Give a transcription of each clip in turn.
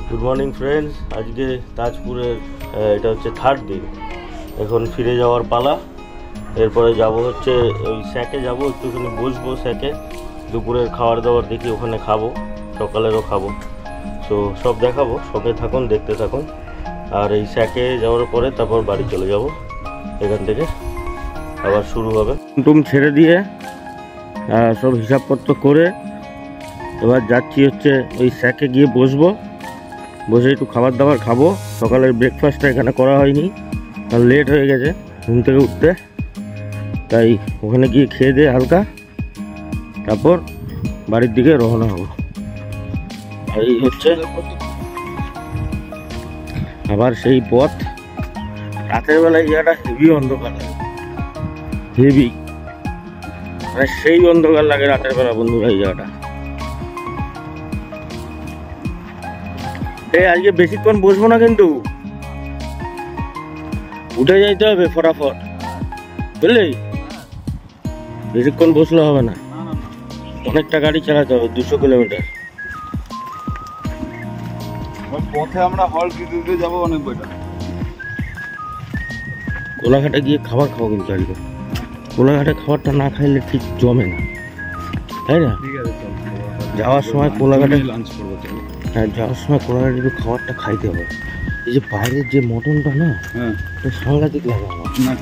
Good morning friends, আজকে তাজপুরের এটা হচ্ছে থার্ড দিন। এখন ফিরে যাওয়ার পালা। এরপরে যাব হচ্ছে ওই স্যাকে যাব, একটুখানি বসবো স্যাকে, দুপুরের খাবার দাবার দেখি ওখানে খাবো, সকালেরও খাবো। সো সব দেখাবো, সঙ্গে থাকুন, দেখতে থাকুন। আর এই স্যাকে যাওয়ার পরে তারপর বাড়ি চলে যাব, এখান থেকে আবার শুরু হবে। টুম ছেড়ে দিয়ে সব হিসাবপত্র করে এবার যাচ্ছি হচ্ছে ওই স্যাকে গিয়ে বসবো, বসে একটু খাবার দাবার খাবো। সকালের ব্রেকফাস্টটা এখানে করা হয়নি, আর লেট হয়ে গেছে ঘুম থেকে উঠতে, তাই ওখানে গিয়ে খেয়ে দিয়ে হালকা তারপর বাড়ির দিকে রওনা হবো। এই হচ্ছে আবার সেই পথ। রাতের বেলায় জায়গাটা হেভি অন্ধকার, হেভি মানে সেই অন্ধকার লাগে রাতের বেলা বন্ধুরা এই জায়গাটা। আজকে বেশিক্ষণ বসবো না, কিন্তু উঠে যাইতে হবে ফটাফট, বুঝলি? বেশিক্ষণ বসলে হবে না, অনেকটা গাড়ি চালাতে হবে, 200 কিলোমিটার পথে। আমরা হল দিতে যাবো অনেক বইটা। কোলাঘাটে গিয়ে খাবার খাবো, কিন্তু আজকে কোলাঘাটে খাবারটা না খাইলে ঠিক জমে না, তাই না? যাওয়ার সময় কোলাঘাটে লাঞ্চ করবো। হ্যাঁ, যাওয়ার সময় কোলাঘাটে একটু খাবারটা খাইতে হবে। এই যে বাইরের যে মটনটা না, ওটা সাংঘাতিক লাগে আমার,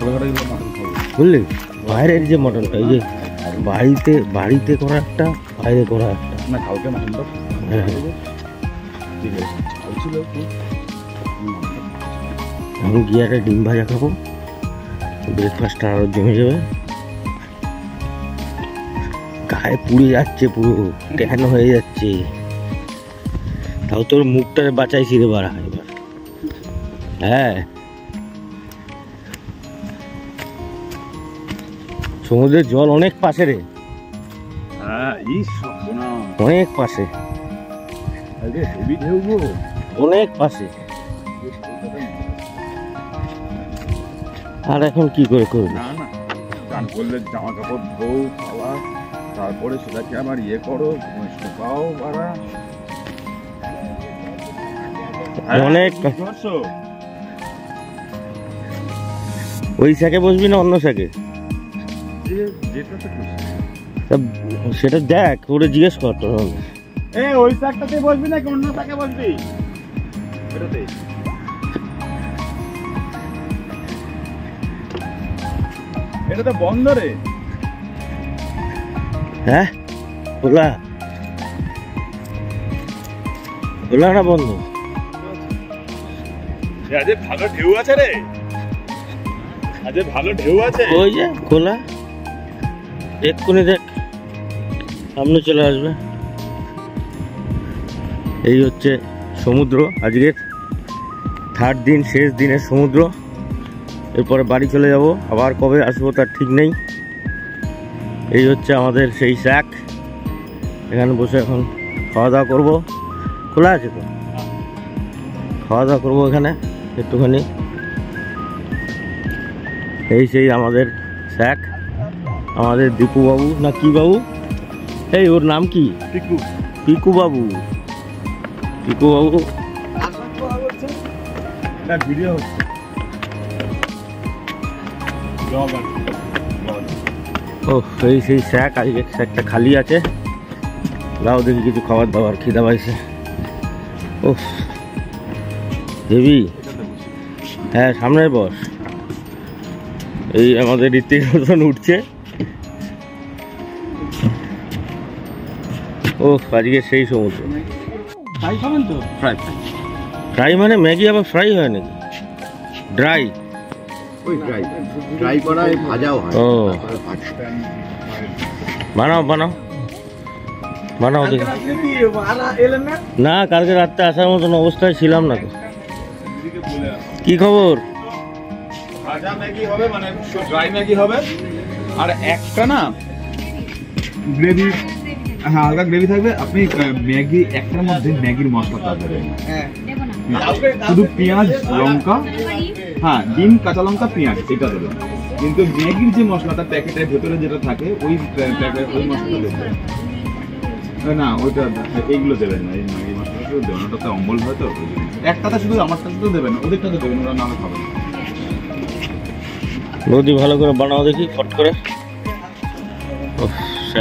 বুঝলি? বাইরের যে মটনটা, এই যে বাড়িতে করা একটা, বাইরে করা একটা। হ্যাঁ, আমি গিয়ে একটা ডিম ভাজা খাবো, ব্রেকফাস্টটা আরো জমে যাবে। গায়ে পুড়ে যাচ্ছে, পুরো ট্যান হয়ে যাচ্ছে। তাও তোর মুখটারে বাঁচাইছি রে বাড়া এবার। হ্যাঁ, সমুদ্রের জল অনেক পাশে রে, অনেক পাশে, অনেক পাশে। আর এখন কি করে করবি? গান করলে জামা কাপড় ধোও, খাওয়া, তারপরে সেটাকে আবার ইয়ে করো, শুকাও, বাড়া অনেক। ওই স্যাকে বসবি না অন্য স্যাকে? সেটা দেখ, ওরে জিজ্ঞেস কর তোর। ওই স্যাকটাতে বসবি নাকি অন্য স্যাকে বসবি? এটা তো বন্ধ রে। হ্যাঁ, খোলা খোলা না বন্ধ? আজ ভালো ঢেউ আছে রে, আজ ভালো ঢেউ আছে। ওই যে খোলা, এক্ষুনি দেখ সামনে চলে আসবে। এই হচ্ছে সমুদ্র, আজকের থার্ড দিন, শেষ দিনের সমুদ্র। এরপরে বাড়ি চলে যাব, আবার কবে আসবো তার ঠিক নেই। এই হচ্ছে আমাদের সেই স্যাক, এখানে বসে এখন খাওয়া দাওয়া করবো। খোলা আছে তো, খাওয়া দাওয়া করবো এখানে একটুখানি। এই সেই আমাদের স্যাক, আমাদের দীপু বাবু না কি বাবু, এই ওর নাম কি? পিকু বাবু। পিকু বাবু ভিডিও হচ্ছে। ও এই সেই স্যাক, আজকে স্যাকটা খালি আছে। যাও দেখি কিছু খাবার দাবার, খিদা পাইছে। ও দেবী, হ্যাঁ সামনে বস। এই আমাদের ঋত্বিক রোশন উঠছে। ও আজকে সেই সমুদ্র। ফ্রাই খাবেন তো? ফ্রাই ফ্রাই মানে ম্যাগি আবার ফ্রাই হয় নাকি? ড্রাই, ওই ড্রাই করা ভাজাও হয়। ও বানাও বানাও বানাও দেখি। না, কালকে রাত্রে আসার মতন অবস্থায় ছিলাম না তো। কি খবর? ভাজা ম্যাগি হবে, মানে ড্রাই ম্যাগি হবে, আর একটা না গ্রেভি, হ্যাঁ হালকা গ্রেভি থাকবে। আপনি ম্যাগি একটার মধ্যে ম্যাগির মশলাটা দেবেন, শুধু পেঁয়াজ লঙ্কা, হ্যাঁ ডিম কাঁচা লঙ্কা পেঁয়াজ এটা দেবেন। কিন্তু ম্যাগির যে মশলাটা প্যাকেটের ভেতরে যেটা থাকে ওই মশলাটা দেবেন। না ওইটা এইগুলো দেবেন না, এই মশলাগুলো দেবেন, ওটাতে অম্বল হয় তো। একটাতে শুধু আমারটা শুধু দেবেন, ওদেরটাতে দেবেন, ওরা নাহলে খাবে না। বৌদি ভালো করে বানাও দেখি ফট করে।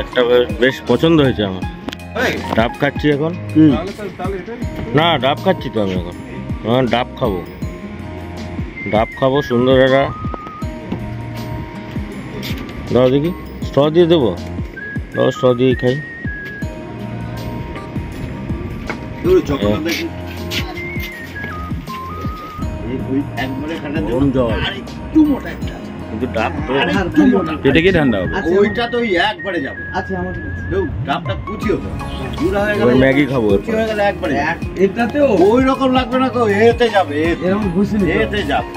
একটা বেশ পছন্দ হয়েছে আমার। ডাব খাচ্ছি এখন। না ডাব খাচ্ছি তো আমি এখন, ডাব খাবো, ডাব খাবো সুন্দর একটা। দাও দেখি, স্ট্র দিয়ে দেবো, দাও স্ট্র দিয়েই খাই। কিন্তু ডাব পেটে গিয়ে ঠান্ডা হবে। ওইটা তো একবারে যাবে। আচ্ছা আমার ডাবটা কুচিও তো পুরা হয়ে গেল, ম্যাগি খাবো কুচি হয়ে গেল একবারে। এটাতেও ওই রকম লাগবে না, তো এতে যাবে, এরকম ঘুষি এতে যাবে।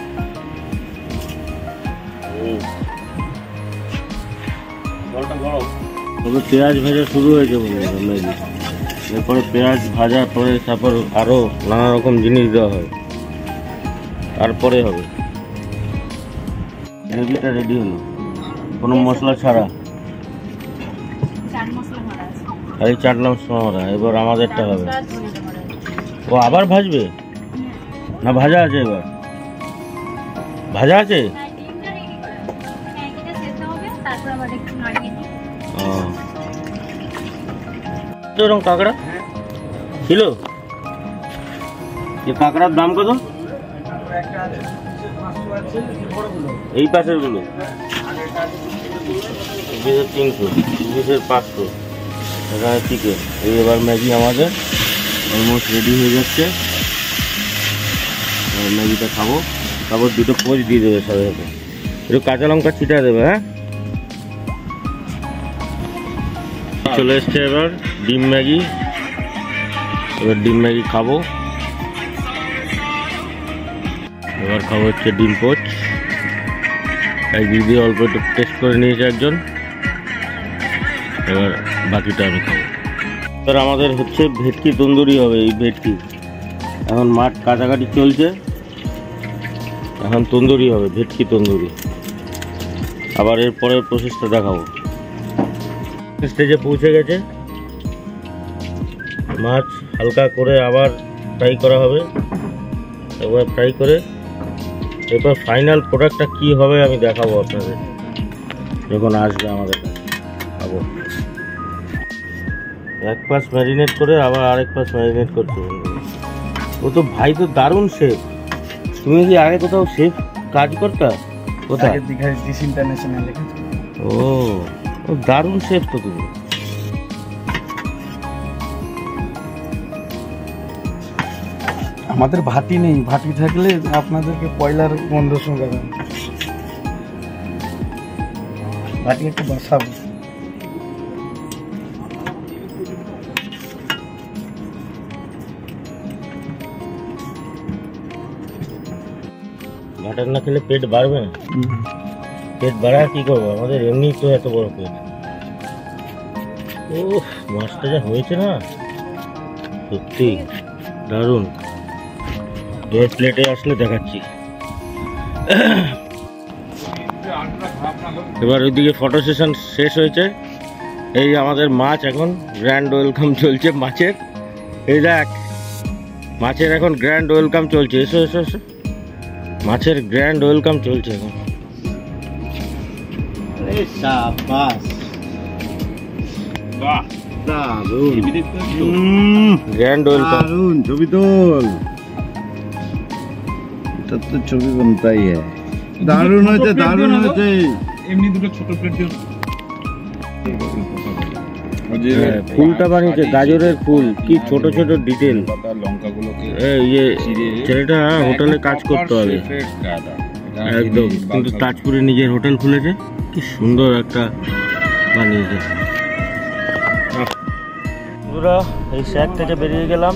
জলটা গরম। তবে পেঁয়াজ ভাজা শুরু হয়েছে বন্ধুরা ম্যাগি। এরপরে পেঁয়াজ ভাজা পরে তারপর আরও নানা রকম জিনিস দেওয়া হয়, তারপরে হবে। গ্রেভিটা রেডি হলো কোনো মশলা ছাড়া, আর এই চাট মশলা মারা। এবার আমাদেরটা হবে। ও আবার ভাজবে না, ভাজা আছে এবার, ভাজা আছে। এরকম কাঁকড়া ছিল, কাঁকড়ার দাম কত? এই পাশের গুলো 300, 500, এখানে চিকেন। এবার ম্যাগি আমাদের অলমোস্ট রেডি হয়ে যাচ্ছে। ম্যাগিটা খাবো, তারপর দুটো পোচ দিয়ে দেবে সাথে সাথে, একটু কাঁচা লঙ্কা ছিটা দেবে। হ্যাঁ চলে এসছে এবার ডিম ম্যাগি। এবার ডিম ম্যাগি খাবো। এবার খাবো হচ্ছে ডিম পোচ। এক দিদি অল্প একটু টেস্ট করে নিয়েছে একজন, এবার বাকিটা আমি খাবো। এবার আমাদের হচ্ছে ভেটকি তন্দুরি হবে। এই ভেটকি এখন মাঠ কাটাকাটি চলছে, এখন তন্দুরি হবে, ভেটকি তন্দুরি। আবার এর পরের প্রসেসটা দেখাবো। স্টেজে পৌঁছে গেছে, মাছ হালকা করে আবার ফ্রাই করা হবে। এবার ফ্রাই করে এরপর ফাইনাল প্রোডাক্টটা কি হবে আমি দেখাবো আপনাদের যখন আসবে আমাদের কাছে। খাবো, এক পাশ ম্যারিনেট করে আবার আরেক পাশ ম্যারিনেট করতে হবে। ও তো ভাই তো দারুণ শেফ। তুমি কি আগে কোথাও শেফ কাজ করতা? কোথায়? ইন্টারন্যাশনাল। ও দারুণ শেফ তো তুমি। আমাদের ভাটি নেই, ভাটি থাকলে আপনাদেরকে কয়লার গন্ধ শোনাবেন। ভাটি একটু বসাবো। মাটন না খেলে পেট বাড়বে না। পেট বাড়া কি করবো, আমাদের এমনি তো এত বড় পেট। ও মাছটা যা হয়েছে না, সত্যি দারুণ। এর প্লেটে আসলে দেখাচ্ছি। এবার ওইদিকে ফটো সেশন শেষ হয়েছে। এই আমাদের মাছ এখন গ্র্যান্ড ওয়েলকাম চলছে মাছের। এই দেখ মাছের এখন গ্র্যান্ড ওয়েলকাম চলছে। এসো এসো এসো, মাছের গ্র্যান্ড ওয়েলকাম চলছে এখন। Grand welcome. ছবি তোল, এটা তো ছবি बनताই है। দারুণ হয়েছে, দারুণ হয়েছে। এমনি দুটো ছোট প্লেট দিও। ফুলটা বানিয়েছে গাজরের ফুল, কি ছোট ছোট ডিটেল। লঙ্কাগুলোকে ছেলেটা হোটেলে কাজ করতে হবে একদম, কিন্তু তাজপুরে নিজের হোটেল খুলেছে। কি সুন্দর একটা বানিয়েছে। বন্ধুরা এই শ্যাক থেকে বেরিয়ে গেলাম।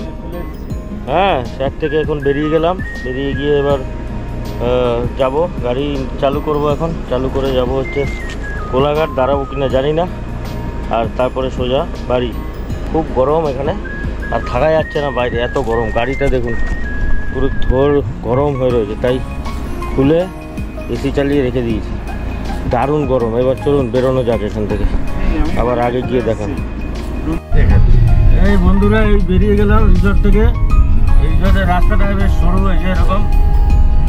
হ্যাঁ শ্যাক থেকে এখন বেরিয়ে গেলাম। বেরিয়ে গিয়ে এবার যাব, গাড়ি চালু করব। এখন চালু করে যাব হচ্ছে কোলাঘাট, দাঁড়াবো কিনা জানি না। আর তারপরে সোজা বাড়ি। খুব গরম এখানে, আর থাকা যাচ্ছে না বাইরে, এত গরম। গাড়িটা দেখুন পুরো থোর গরম হয়ে রয়েছে, তাই খুলে এসি চালিয়ে রেখে দিয়েছি। দারুণ গরম। এবার চলুন বেরোনো যাক এখান থেকে, আবার আগে গিয়ে দেখান। এই বন্ধুরা এই বেরিয়ে গেলাম রিসর্ট থেকে। এই রিসর্টের রাস্তাটা বেশ সরু হয়েছে, এরকম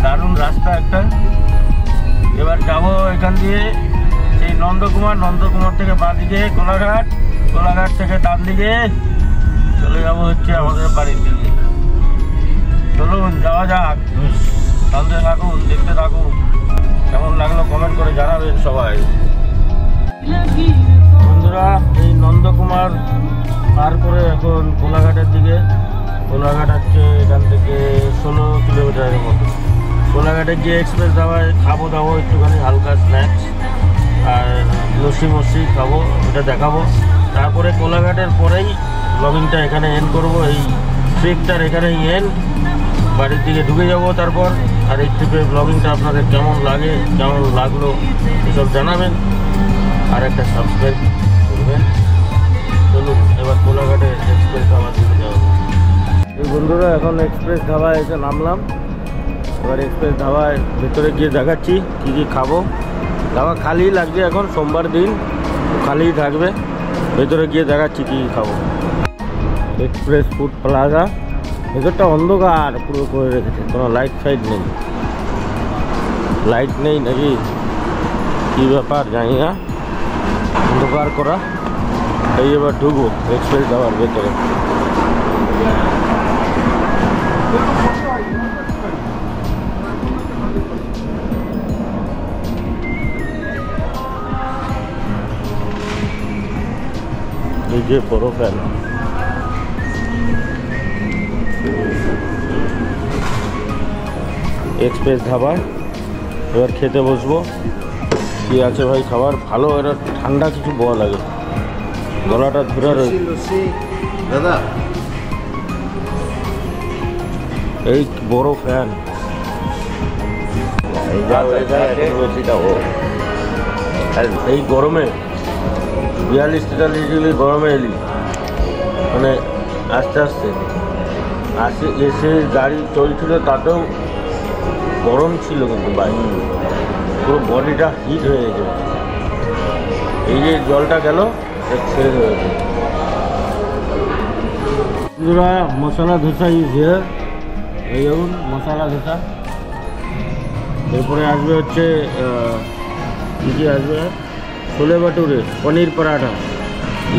দারুণ রাস্তা একটা। এবার যাবো এখান দিয়ে সেই নন্দকুমার থেকে বাঁদিকে কোলাঘাট, কোলাঘাট থেকে ডান দিকে চলে যাবো হচ্ছে আমাদের বাড়ির দিকে। চলুন যাওয়া যাক, সঙ্গে থাকুন, দেখতে থাকুন। কেমন লাগলো কমেন্ট করে জানাবেন সবাই। বন্ধুরা এই নন্দকুমার পার করে এখন কোলাঘাটের দিকে। কোলাঘাট হচ্ছে এখান থেকে 16 কিলোমিটারের মতো। কোলাঘাটে গিয়ে এক্সপ্রেস ধাবায় খাবো দাবো একটুখানি হালকা স্ন্যাক্স আর লস্যি খাবো, এটা দেখাবো। তারপরে কোলাঘাটের পরেই ব্লগিংটা এখানে এন্ড করবো। এই ট্রিপটার এখানেই এন্ড, বাড়ির দিকে ঢুকে যাবো তারপর। আর এই ট্রিপের ব্লগিংটা আপনাদের কেমন লাগলো এসব জানাবেন, আর একটা সাবস্ক্রাইব করবেন। চলুন এবার কোলাঘাটে এক্সপ্রেস ধাবার দিকে যাওয়া। এই বন্ধুরা এখন এক্সপ্রেস ধাবায় এসে নামলাম। এবার এক্সপ্রেস ধাবায় ভেতরে গিয়ে দেখাচ্ছি কী কী খাবো। ধাবা খালি লাগছে, এখন সোমবার দিন খালিই থাকবে। ভেতরে গিয়ে দেখাচ্ছি কী কী খাবো। এক্সপ্রেস ফুড প্লাজা, ভেতরটা অন্ধকার পুরো করে রেখেছে, কোনো লাইট ফাইট নেই। লাইট নেই নাকি কী ব্যাপার জানি না, অন্ধকার করা। এই এবার ঢুকবো এক্সপ্রেস ধাবার ভেতরে। এই যে বড় ফ্যান, এক্সপ্রেস ধাবা। এবার খেতে বসবো। কি আছে ভাই খাবার? ভালো, এটা ঠান্ডা কিছু বল লাগে, গলাটা ধরে রয়েছে। দাদা এই বড় ফ্যান, এই গরমে 42-43 ডিগ্রি গরমে এলি, মানে আস্তে আস্তে এসে গাড়ি চলছিল, তাতেও গরম ছিল, কিন্তু বাইক পুরো বডিটা হিট হয়ে গেছে। এই যে জলটা গেল ছেড়ে হয়েছে। মশলা ধোসা ইউজ হিয়ার, এই যেমন মশলা ধোসা। এরপরে আসবে হচ্ছে কী আসবে, ছোলে ভাটুরে, পনির পরাঠা,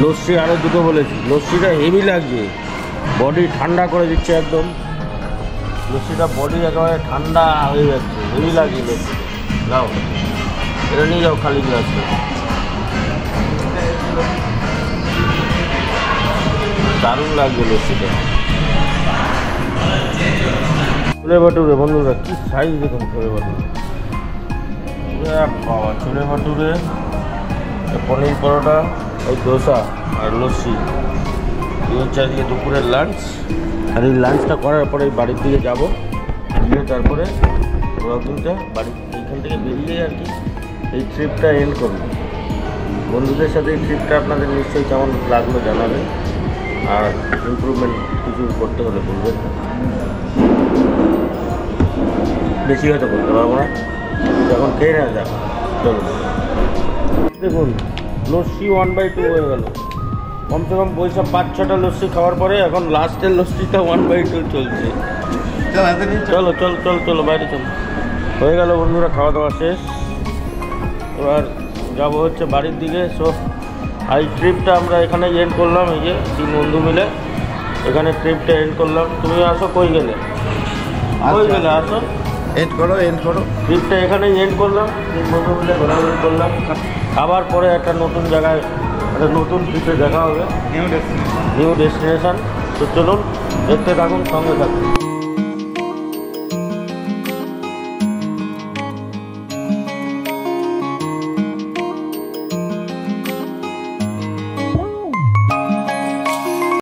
লস্যি আরও দুটো বলেছি। লস্যিটা হেভি লাগছে, বডি ঠান্ডা করে দিচ্ছে একদম। লস্যিটা বডি একেবারে ঠান্ডা হয়ে যাচ্ছে, হেভি লাগছে লস্যি। যাও এটা নিয়ে যাও খালি গ্লাসটা। দারুণ লাগছে লস্যিটা। ছোলে ভাটুরে বন্ধুরা, কি সাইজ দেখুন ছোলে ভাটুরে। বাবা, ছোলে ভাটুরে, পনির পরোটা, ওই দোসা আর লস্যি, এই হচ্ছে আজকে দুপুরের লাঞ্চ। আর এই লাঞ্চটা করার পরে বাড়ির দিকে যাবো, গিয়ে তারপরে ব্লগিংটা এইখান থেকে বেরিয়ে আর কি এই ট্রিপটা এন্ড করবো। বন্ধুদের সাথে এই ট্রিপটা আপনাদের নিশ্চয়ই কেমন লাগলো জানাবেন, আর ইমপ্রুভমেন্ট কিছু করতে হলে বলবেন। বেশি হয়তো করতে পারবো না, যখন খেয়ে না যাক। চলো দেখুন, লস্যি 1/2 হয়ে গেল। কমসে কম বৈশাখ 5-6টা লস্যি খাওয়ার পরে এখন লাস্টের লস্যিটা 1/2 চলছে। চলো চলো চলো চলো বাইরে চলো। হয়ে গেল বন্ধুরা, খাওয়া দাওয়া শেষ। এবার যাবো হচ্ছে বাড়ির দিকে। সো এই ট্রিপটা আমরা এখানে এন্ড করলাম। এই যে 3 বন্ধু মিলে এখানে ট্রিপটা এন্ড করলাম। তুমি আসো, কই গেলে আসো, এন্ড করো। ট্রিপটা এখানেই এন্ড করলাম। 3 বন্ধু মিলে ঘোরাঘুরি করলাম। আবার পরে একটা নতুন জায়গায়, একটা নতুন ট্রিপে দেখা হবে, নিউ ডেস্টিনেশন। তো চলুন দেখতে থাকুন, সঙ্গে থাকুন।